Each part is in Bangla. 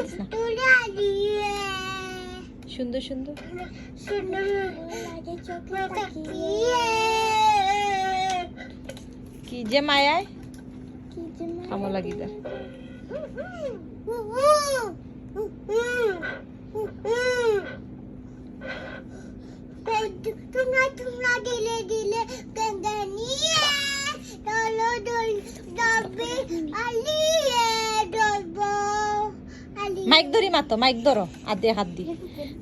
দিস না। সুন্দর সুন্দর কি যে মায়ায় খামো লাগি তার। তোমরা দিলে দিলে গঙ্গানিয়ে দলো দল দবে আলিয়ে দলবো আলি মাইক ধরি মাতো, মাইক ধরো আর দিয়ে হাত দি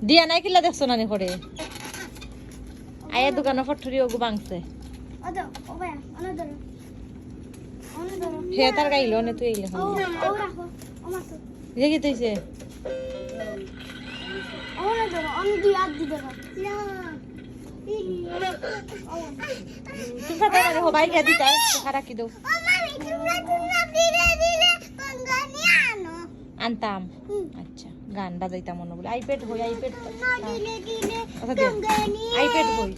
দিয়া নাই কিলা দেখছো নানি করে আয়া দোকানে ফটরি ওগু বাংছে ওদো ও ভাই অন ধরো হে তার গাইলো নে তুই আইলে ও রাখো ও মাতো যে কি তৈছে ও ধরো অন দুই হাত দি ধরো না তুই কথা মানে হবাই গিয়া দিতা খারা কি দো ও মামি তোমরা দিলে দিলে গঙ্গানিয়ে আনো আনতাম। আচ্ছা গান বাজাইতাম মনে বলে আইপ্যাড হই আইপ্যাড না দিলে দিলে আচ্ছা দে গঙ্গানিয়ে আইপ্যাড হই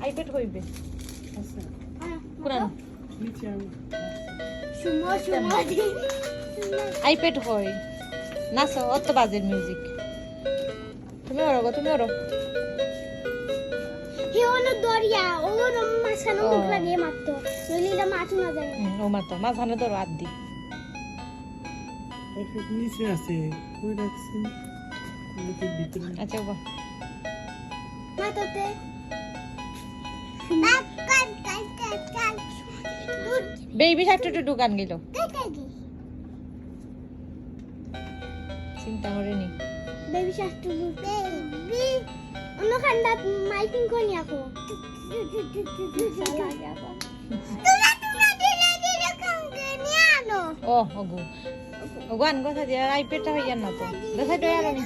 আইপ্যাড হইবে কোরআন সুমো সুমো আইপ্যাড হই নাচো অত বাজের মিউজিক তুমি ওরো গো তুমি ওরো হে হলো দরিয়া ওর মাছখানে মুখ লাগিয়ে মারতো নইলে এটা মাছ না যায় ও মাতো মাঝখানে ধরো হাত দি নিচে আছে কই রাখছেন লোকের ভিতরে আচ্ছা বাহ মাতোতে কাট কাট কাট কাট কাট বেবি শাকটু দোকান গেল কাট চিন্তা করে নি বেবি শাস্ত্র বেবি অন্য খান্ডা মাইকিং কোনি আকো তোমরা দিলে দিলে গঙ্গানিয়ে আনো ও ওগু ওগু আন কথা দিয়া আইপ্যাডটা হইয়া না তো দেখা দয়া রানি